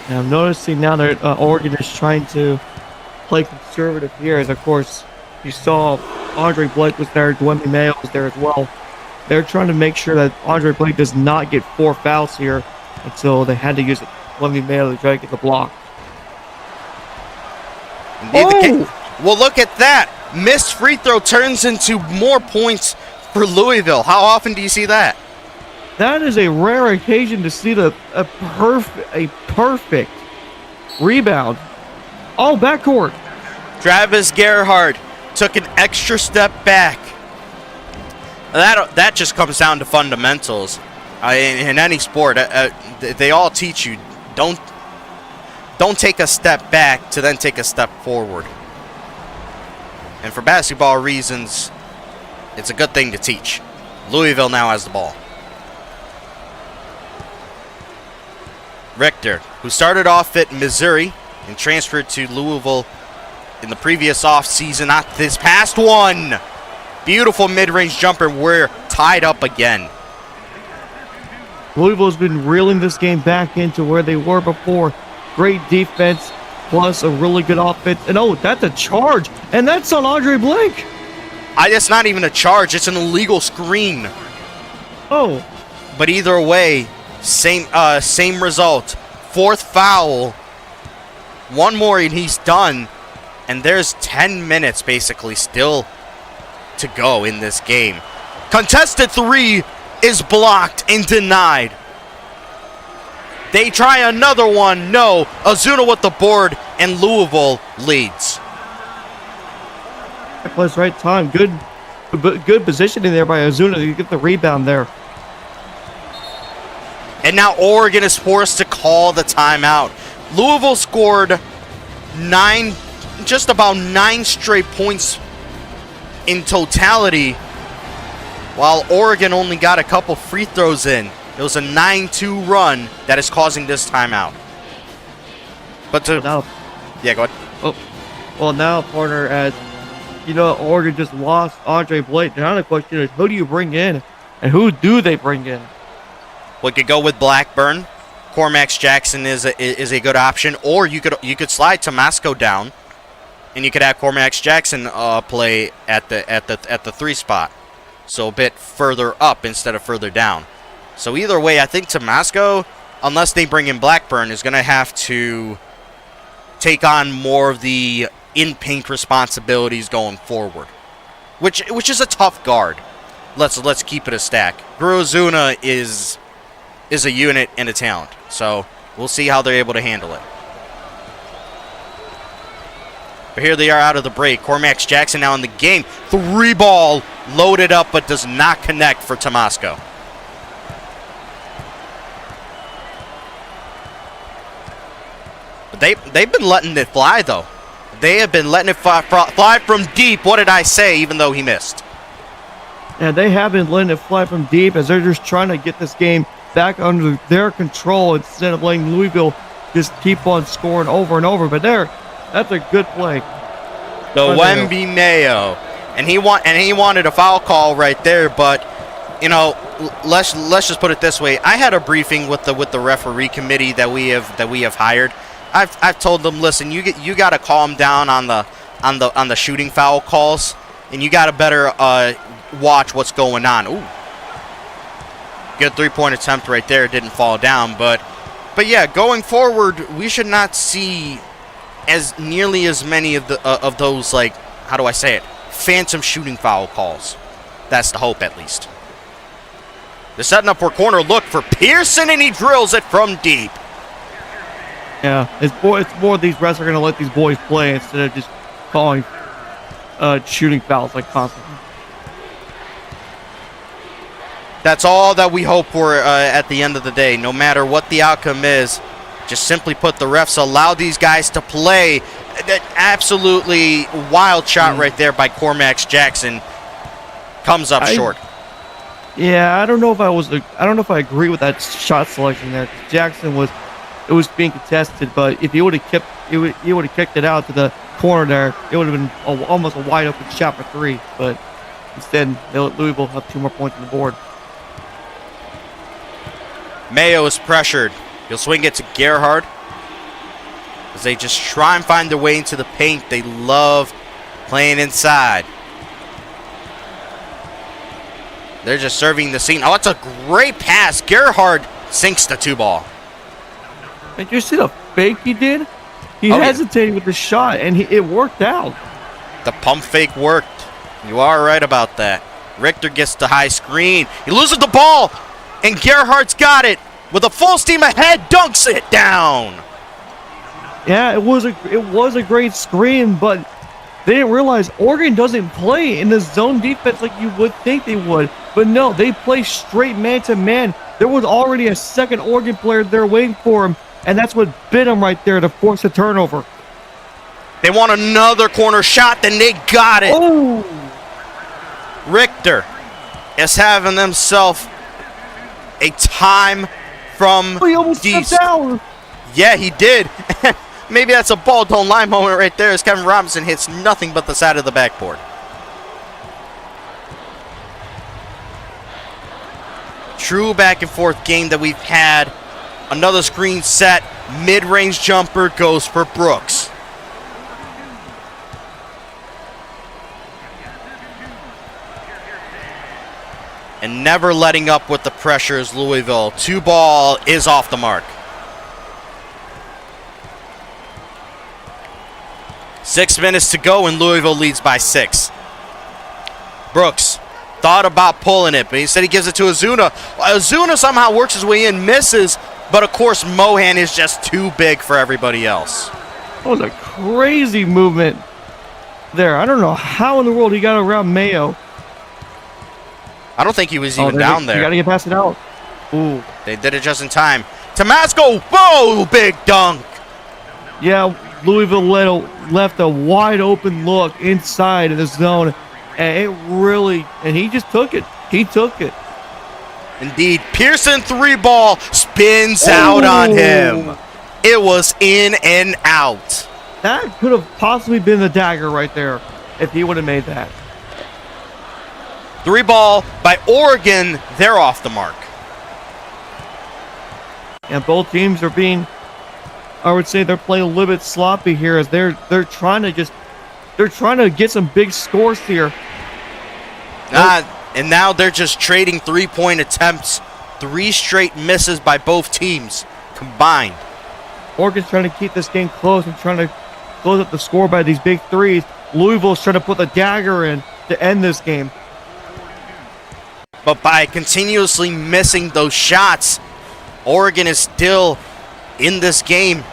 And I'm noticing now that Oregon is trying to play conservative here, as of course you saw Andre Blake was there, Dwayne Mayo was there as well. They're trying to make sure that Andre Blake does not get 4 fouls here, and so they had to use Dwayne Mayo to try to get the block. Indeed, well, look at that. Missed free throw turns into more points for Louisville. How often do you see that? That is a rare occasion to see a perfect rebound. Oh, backcourt. Travis Gerhardt took an extra step back. That just comes down to fundamentals. In any sport, they all teach you don't take a step back to then take a step forward. And for basketball reasons, it's a good thing to teach. Louisville now has the ball. Richter, who started off at Missouri and transferred to Louisville in the previous offseason, not this past one. Beautiful mid-range jumper. We're tied up again. Louisville's been reeling this game back into where they were before. Great defense, plus a really good offense. And oh, that's a charge. And that's on Andre Blake. It's not even a charge. It's an illegal screen. Oh. But either way, same result. 4th foul. One more and he's done. And there's 10 minutes basically still to go in this game. Contested 3 is blocked and denied. They try another one. No. Ozuna with the board, and Louisville leads. Right place, right time. Good positioning there by Ozuna to get the rebound there. And now Oregon is forced to call the timeout. Louisville scored just about 9 straight points in totality, while Oregon only got a couple free throws in. It was a 9-2 run that is causing this timeout. But yeah, go ahead. Oh, well, now, partner, as you know, Oregon just lost Andre Blake. Now the question is, who do you bring in, and who do they bring in? We could go with Blackburn. Cormax Jackson is a good option, or you could slide Tomasco down, and you could have Cormax Jackson play at the 3 spot, so a bit further up instead of further down. So either way, I think Tomasco, unless they bring in Blackburn, is going to have to take on more of the in-paint responsibilities going forward, which is a tough guard. Let's keep it a stack. Guru is a unit and a talent, so we'll see how they're able to handle it. But here they are out of the break. Cormax Jackson now in the game. 3-ball loaded up, but does not connect for Tomasco. But they've been letting it fly, though. They have been letting it fly from deep. What did I say, even though he missed? Yeah, they have been letting it fly from deep as they're just trying to get this game back under their control instead of letting Louisville just keep on scoring over and over. But that's a good play. The Wemby Mayo, and he wanted a foul call right there. But you know, let's just put it this way: I had a briefing with the referee committee that we have hired. I've told them, listen, you got to calm down on the shooting foul calls, and you got to better watch what's going on. Ooh. Good 3-point attempt right there. Didn't fall down, but yeah, going forward, we should not see as nearly as many of those, like, how do I say it, phantom shooting foul calls. That's the hope, at least. They're setting up for corner look for Pearson, and he drills it from deep. Yeah, it's more these refs are going to let these boys play instead of just calling shooting fouls like constantly. That's all that we hope for at the end of the day. No matter what the outcome is, just simply put, the refs allow these guys to play. That absolutely wild shot right there by Cormax Jackson comes up short. Yeah, I don't know if I agree with that shot selection there. Jackson was being contested, but if he would have kicked it out to the corner there, it would have been almost a wide open shot for 3. But instead, Louisville have 2 more points on the board. Mayo is pressured. He'll swing it to Gerhard as they just try and find their way into the paint. They love playing inside. They're just serving the scene. Oh, it's a great pass. Gerhard sinks the 2-ball. Did you see the fake he did? He hesitated with the shot, and it worked out. The pump fake worked. You are right about that. Richter gets the high screen. He loses the ball, and Gerhard's got it. With a full steam ahead, dunks it down. Yeah, it was a great screen, but they didn't realize Oregon doesn't play in the zone defense like you would think they would. But no, they play straight man-to-man. There was already a second Oregon player there waiting for him, and that's what bit him right there to force a turnover. They want another corner shot, then they got it. Oh! Richter is having themselves a time from he almost deep. stepped out. Yeah, he did. Maybe that's a ball don't lie moment right there as Kevin Robinson hits nothing but the side of the backboard. True back and forth game that we've had. Another screen set. Mid-range jumper goes for Brooks. And never letting up with the pressure is Louisville. 2-ball is off the mark. 6 minutes to go and Louisville leads by 6. Brooks thought about pulling it, but he said he gives it to Azuna. Azuna somehow works his way in, misses, but of course Mohan is just too big for everybody else. That was a crazy movement there. I don't know how in the world he got around Mayo. I don't think he was even down there. You got to get past it out. Ooh. They did it just in time. Tomasco, whoa, big dunk. Yeah, Louisville left a wide open look inside of the zone, and he just took it. He took it. Indeed, Pearson 3-ball spins out on him. It was in and out. That could have possibly been the dagger right there if he would have made that. 3-ball by Oregon. They're off the mark. And both teams are being, I would say they're playing a little bit sloppy here as they're trying to get some big scores here. And now they're just trading 3-point attempts. 3 straight misses by both teams combined. Oregon's trying to keep this game close and trying to close up the score by these big threes. Louisville's trying to put the dagger in to end this game. But by continuously missing those shots, Oregon is still in this game,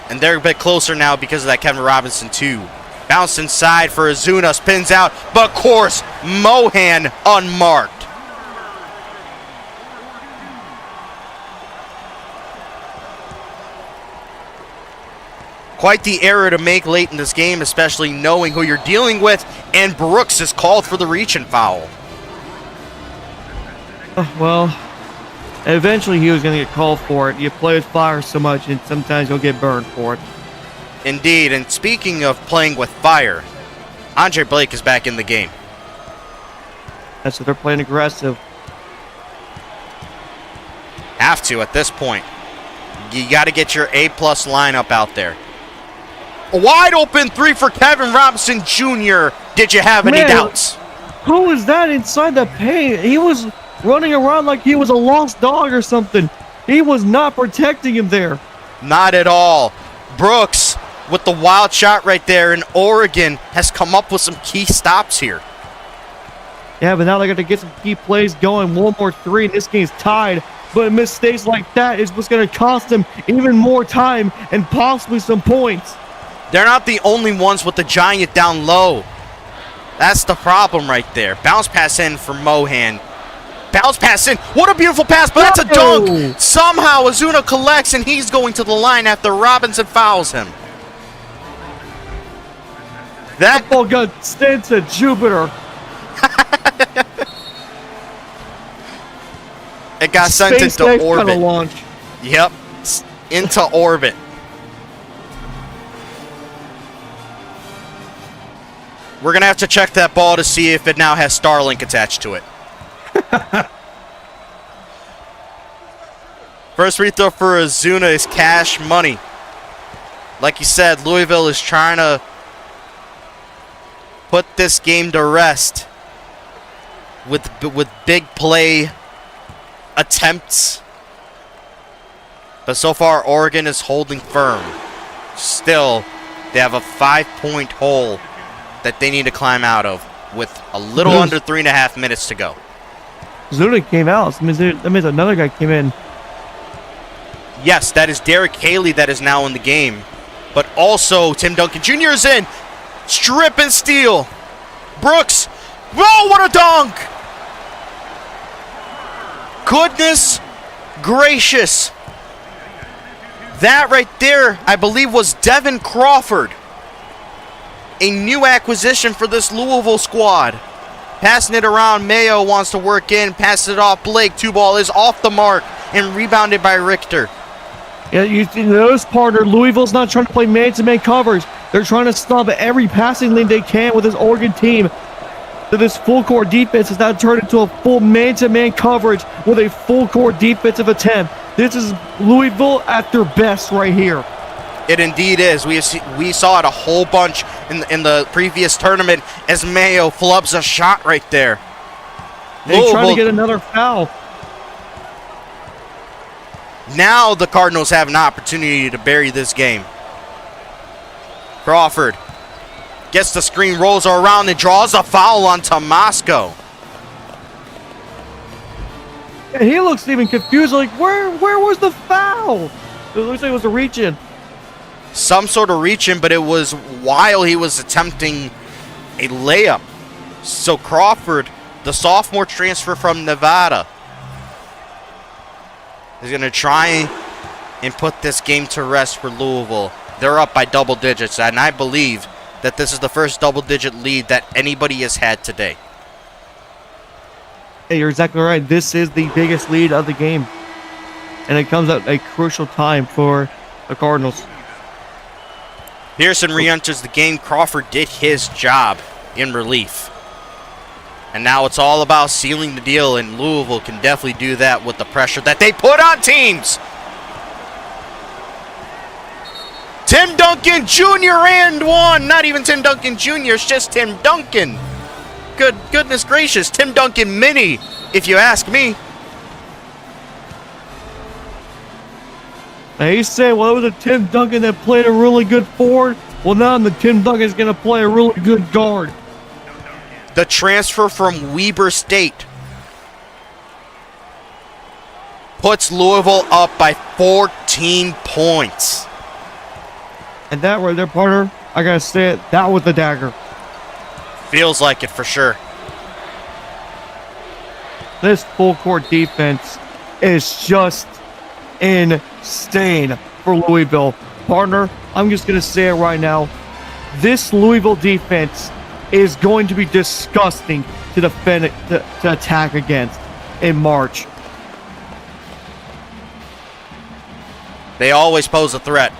and they're a bit closer now because of that Kevin Robinson 2. Bounce inside for Azuna, spins out, but of course, Mohan unmarked. Quite the error to make late in this game, especially knowing who you're dealing with, and Brooks is called for the reach and foul. Well, eventually he was going to get called for it. You play with fire so much, and sometimes you'll get burned for it. Indeed, and speaking of playing with fire, Andre Blake is back in the game. That's what they're playing aggressive. Have to at this point. You got to get your A-plus lineup out there. A wide open 3 for Kevin Robinson Jr. Did you have any doubts? Who was that inside the paint? He was running around like he was a lost dog or something. He was not protecting him there. Not at all. Brooks with the wild shot right there, and Oregon has come up with some key stops here. Yeah, but now they got to get some key plays going. One more 3, and this game's tied. But mistakes like that is what's going to cost them even more time and possibly some points. They're not the only ones with the giant down low. That's the problem right there. Bounce pass in for Mohan. Bounce pass in. What a beautiful pass, but that's a dunk. Somehow Azuna collects, and he's going to the line after Robinson fouls him. That ball got sent to Jupiter. It got sent into orbit. Kind of launch. Yep, into orbit. We're going to have to check that ball to see if it now has Starlink attached to it. First free throw for Azuna is cash money. Like you said, Louisville is trying to put this game to rest with big play attempts. But so far, Oregon is holding firm. Still, they have a 5-point hole that they need to climb out of with a little under 3.5 minutes to go. Zuna came out. That means another guy came in. Yes, that is Derek Haley that is now in the game. But also, Tim Duncan Jr. is in. Strip and steal. Brooks. Whoa, what a dunk! Goodness gracious. That right there, I believe, was Devin Crawford. A new acquisition for this Louisville squad. Passing it around, Mayo wants to work in, passes it off, Blake, 2-ball is off the mark, and rebounded by Richter. Yeah, you notice, partner, Louisville's not trying to play man-to-man coverage. They're trying to stop every passing lane they can with this Oregon team. So this full-court defense has now turned into a full man-to-man coverage with a full-court defensive attempt. This is Louisville at their best right here. It indeed is. We saw it a whole bunch in the previous tournament as Mayo flubs a shot right there. They're trying to get another foul. Now the Cardinals have an opportunity to bury this game. Crawford gets the screen, rolls around, and draws a foul on Tomasco. And he looks even confused, like, where was the foul? It looks like it was a reach-in. Some sort of reach-in, but it was while he was attempting a layup. So Crawford, the sophomore transfer from Nevada, is going to try and put this game to rest for Louisville. They're up by double digits, and I believe that this is the first double-digit lead that anybody has had today. Hey, you're exactly right. This is the biggest lead of the game, and it comes at a crucial time for the Cardinals. Pearson re-enters the game. Crawford did his job in relief. And now it's all about sealing the deal, and Louisville can definitely do that with the pressure that they put on teams. Tim Duncan Jr. and one. Not even Tim Duncan Jr., it's just Tim Duncan. Goodness gracious, Tim Duncan mini, if you ask me. Now you say, well, it was a Tim Duncan that played a really good forward. Well, now the Tim Duncan's going to play a really good guard. The transfer from Weber State puts Louisville up by 14 points. And that right there, partner, I got to say it, that was the dagger. Feels like it for sure. This full court defense is just insane for Louisville. Partner, I'm just going to say it right now. This Louisville defense is going to be disgusting to defend, to attack against in March. They always pose a threat.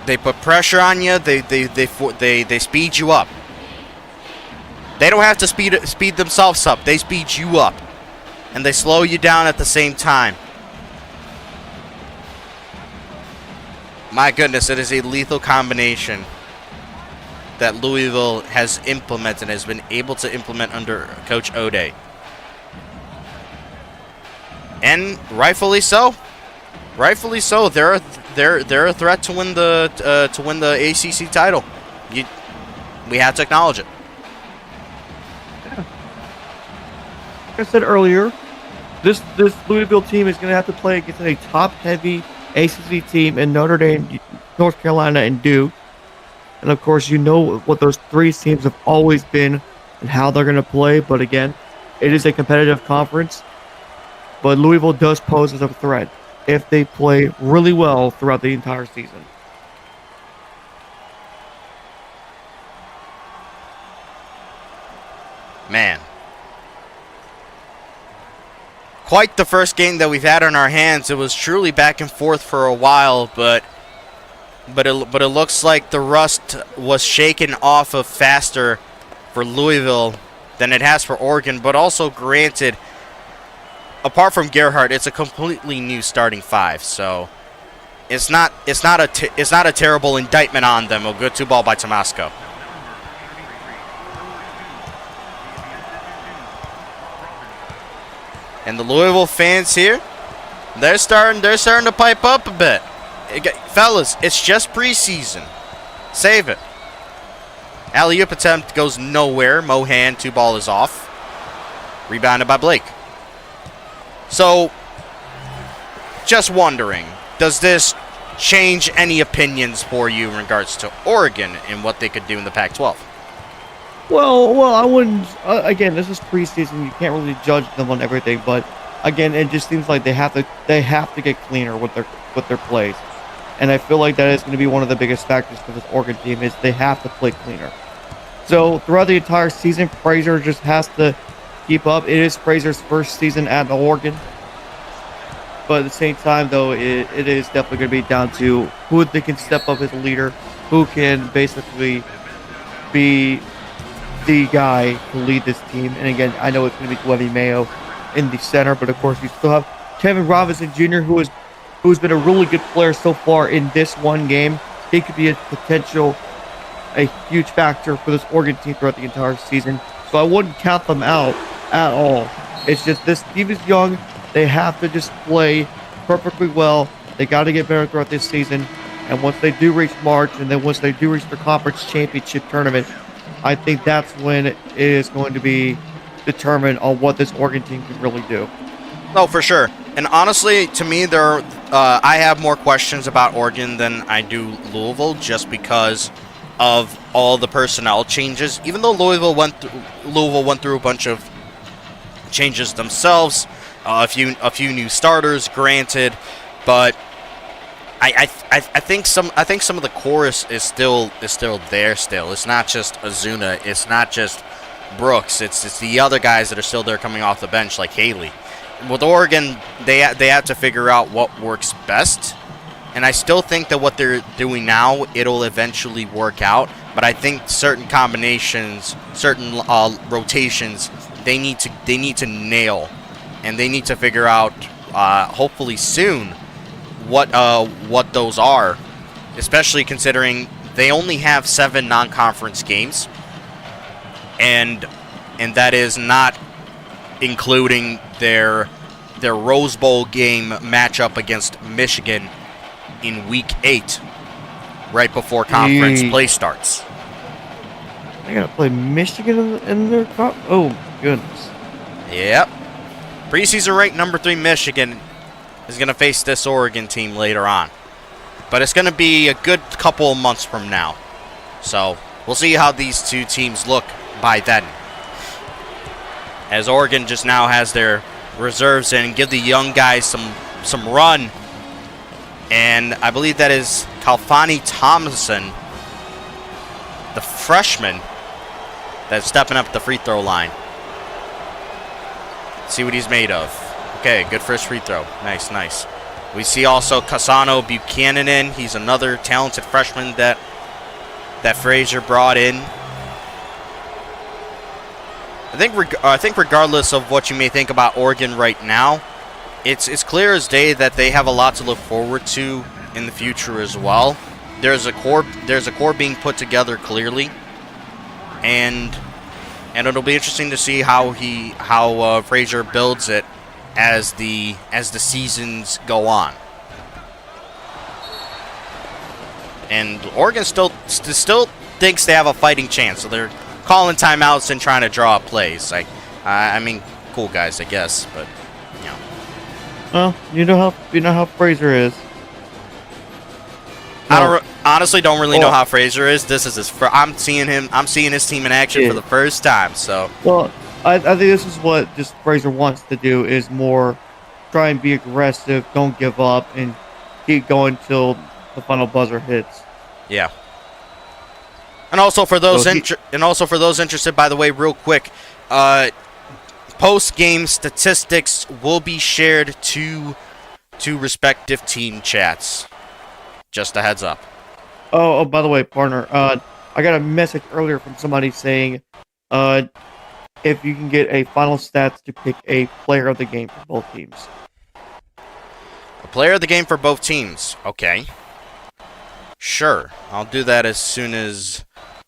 They put pressure on you. They speed you up. They don't have to speed themselves up. They speed you up, and they slow you down at the same time. My goodness, it is a lethal combination that Louisville has implemented, has been able to implement under Coach O'Day, and rightfully so. Rightfully so. They're a threat to win the ACC title. We have to acknowledge it. Like I said earlier, this Louisville team is going to have to play against a top-heavy ACC team in Notre Dame, North Carolina, and Duke. And of course, you know what those three teams have always been and how they're going to play. But again, it is a competitive conference. But Louisville does pose as a threat if they play really well throughout the entire season. Man. Quite the first game that we've had on our hands. It was truly back and forth for a while, but it looks like the rust was shaken off of faster for Louisville than it has for Oregon. But also, granted, apart from Gerhardt, it's a completely new starting five, so it's not a terrible indictment on them. A good 2-ball by Tomasco. And the Louisville fans here, they're starting to pipe up a bit. Fellas, it's just preseason. Save it. Alley-oop attempt goes nowhere. Mohan, 2-ball is off. Rebounded by Blake. So, just wondering, does this change any opinions for you in regards to Oregon and what they could do in the Pac-12? Well, I wouldn't. Again, this is preseason. You can't really judge them on everything, but again, it just seems like they have to get cleaner with their plays, and I feel like that is going to be one of the biggest factors for this Oregon team is they have to play cleaner. So throughout the entire season, Fraser just has to keep up. It is Fraser's first season at Oregon, but at the same time, though, it is definitely going to be down to who they can step up as a leader, who can basically be the guy to lead this team. And again, I know it's going to be Levy Mayo in the center, but of course you still have Kevin Robinson Jr., who's been a really good player so far in this one game. He could be a huge factor for this Oregon team throughout the entire season. So I wouldn't count them out at all. It's just this team is young. They have to just play perfectly well. They got to get better throughout this season. And once they do reach March, and then once they do reach the conference championship tournament, I think that's when it is going to be determined on what this Oregon team can really do. No, for sure. And honestly, to me, I have more questions about Oregon than I do Louisville, just because of all the personnel changes. Even though Louisville went through a bunch of changes themselves, A few new starters, granted, but I think some of the chorus is still there. Still, it's not just Azuna. It's not just Brooks. It's the other guys that are still there coming off the bench, like Haley. With Oregon, they have to figure out what works best, and I still think that what they're doing now, it'll eventually work out. But I think certain combinations, certain rotations, they need to nail, and they need to figure out, hopefully soon, what those are, especially considering they only have 7 non-conference games, and that is not including their Rose Bowl game matchup against Michigan in Week 8, right before conference play starts. They gotta play Michigan in their oh goodness. Yep. Preseason ranked number 3 Michigan is going to face this Oregon team later on. But it's going to be a good couple of months from now. So we'll see how these two teams look by then. As Oregon just now has their reserves in, give the young guys some run. And I believe that is Kalfani Thompson, the freshman, that's stepping up the free throw line. See what he's made of. Okay, good first free throw. Nice, nice. We see also Casano Buchanan in. He's another talented freshman that Frazier brought in. I think regardless of what you may think about Oregon right now, it's clear as day that they have a lot to look forward to in the future as well. There's a core being put together clearly, and it'll be interesting to see how Frazier builds it as the seasons go on. And Oregon still thinks they have a fighting chance, so they're calling timeouts and trying to draw up plays. I mean, cool guys, I guess, but you know. Well, you know how Frazier is. I honestly don't really know how Frazier is. This is I'm seeing his team in action for the first time. So. Well, I think this is what just Frazier wants to do, is more try and be aggressive, don't give up, and keep going till the final buzzer hits. Yeah. And also for those interested, by the way, real quick, post-game statistics will be shared to respective team chats. Just a heads up. Oh, by the way, partner, I got a message earlier from somebody saying, if you can get a final stats to pick a player of the game for both teams. A player of the game for both teams. Okay. Sure. I'll do that as soon as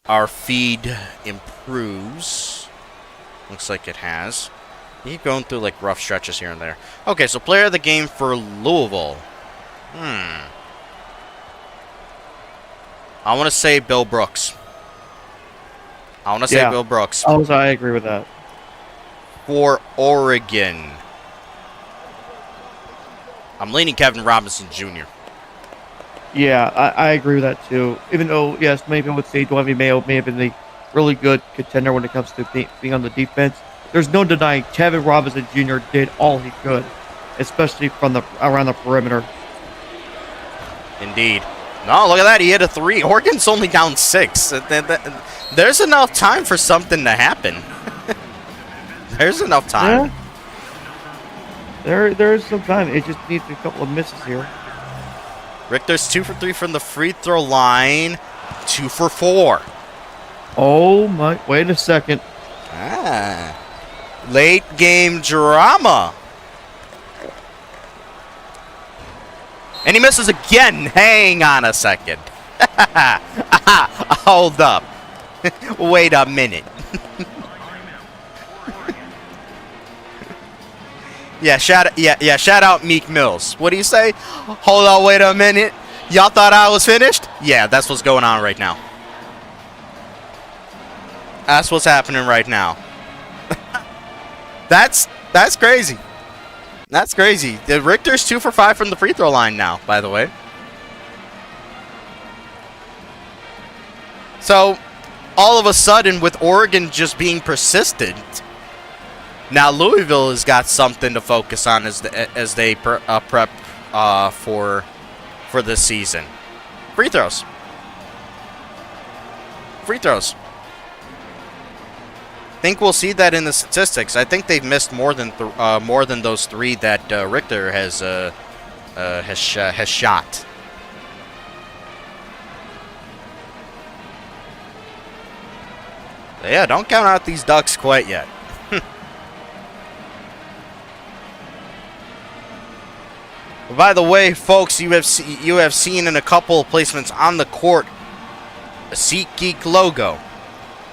our feed improves. Looks like it has. Keep going through like rough stretches here and there. Okay, so player of the game for Louisville. I want to say Bill Brooks. Bill Brooks. I agree with that. For Oregon, I'm leaning Kevin Robinson Jr. Yeah, I agree with that too. Even though, yes, many people would say Dwayne Mayo may have been the really good contender when it comes to being on the defense. There's no denying Kevin Robinson Jr. did all he could, especially from around the perimeter. Indeed. No, look at that. He hit a 3. Oregon's only down 6. There's enough time for something to happen. There's enough time. Yeah. There's some time. It just needs a couple of misses here. Richter's 2 for 3 from the free throw line. 2 for 4. Oh, my. Wait a second. Late game drama. And he misses again. Hang on a second. Hold up. Wait a minute. Shout out Meek Mills. What do you say? Hold on, wait a minute. Y'all thought I was finished? Yeah, that's what's going on right now. That's what's happening right now. That's crazy. That's crazy. The Richter's 2 for 5 from the free throw line now, by the way. So, all of a sudden, with Oregon just being persistent, Now Louisville has got something to focus on as they prep for this season. Free throws. Free throws. I think we'll see that in the statistics. I think they've missed more than those 3 that Richter has shot. Yeah, don't count out these Ducks quite yet. By the way, folks, you have seen in a couple of placements on the court a SeatGeek logo.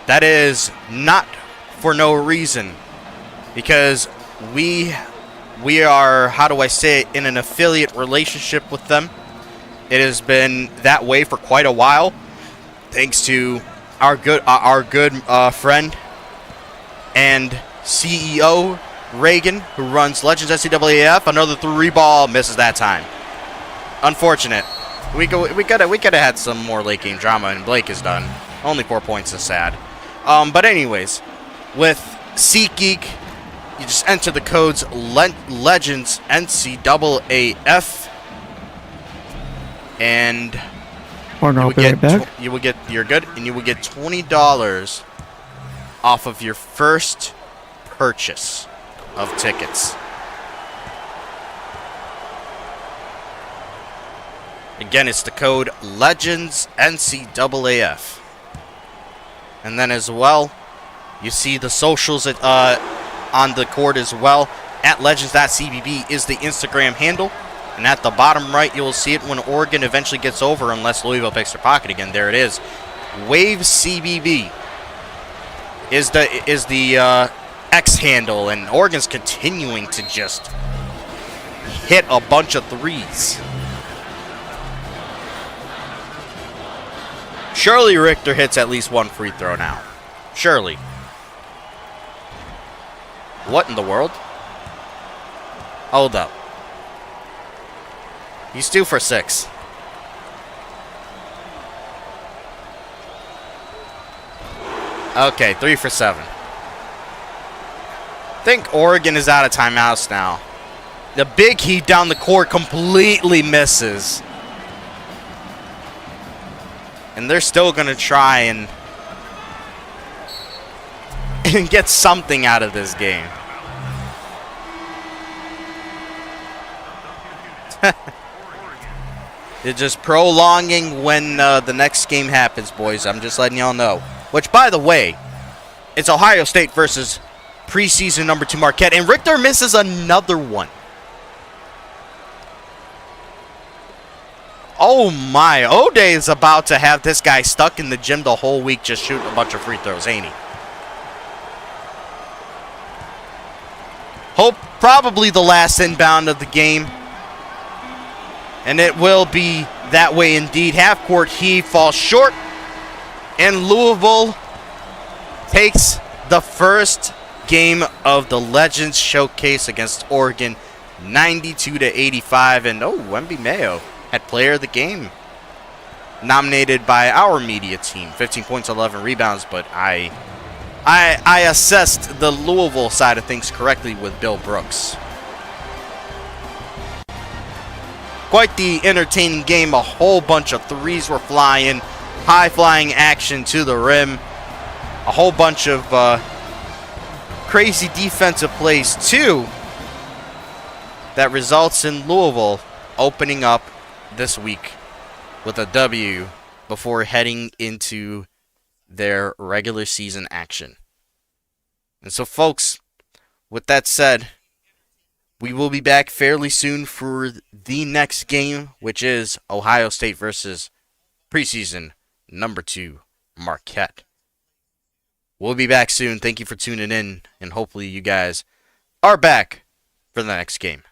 That is not for no reason, because we are, how do I say it, in an affiliate relationship with them. It has been that way for quite a while, thanks to our good friend and CEO Reagan, who runs Legends NCAAF. Another 3 ball, misses that time. Unfortunate. We could have had some more late game drama, and Blake is done. Only 4 points is sad. But anyways, with SeatGeek, you just enter the codes Legends NCAAF, and you will get $20 off of your first purchase of tickets. Again, it's the code Legends NCAAF. And then as well, you see the socials on the court as well. At legends.cbb is the Instagram handle. And at the bottom right, you'll see it when Oregon eventually gets over, unless Louisville picks their pocket again. There it is. Wave CBB is the X handle, and Oregon's continuing to just hit a bunch of threes. Surely Richter hits at least 1 free throw now. Surely. What in the world? Hold up. He's 2 for 6. Okay, 3 for 7. I think Oregon is out of timeouts now. The big heat down the court completely misses. And they're still going to try and get something out of this game. They're just prolonging when the next game happens, boys. I'm just letting y'all know. Which, by the way, it's Ohio State versus preseason number 2 Marquette. And Richter misses another one. Oh my, O'Day is about to have this guy stuck in the gym the whole week just shooting a bunch of free throws, ain't he? Hope probably the last inbound of the game. And it will be that way indeed. Half-court heave falls short. And Louisville takes the first game of the Legends Showcase against Oregon, 92-85. And Wemby Mayo had player of the game, nominated by our media team. 15 points, 11 rebounds, but I assessed the Louisville side of things correctly with Bill Brooks. Quite the entertaining game. A whole bunch of threes were flying, high-flying action to the rim. A whole bunch of crazy defensive plays, too, that results in Louisville opening up this week with a W before heading into their regular season action. And so, folks, with that said, we will be back fairly soon for the next game, which is Ohio State versus preseason number 2 Marquette. We'll be back soon. Thank you for tuning in, and hopefully you guys are back for the next game.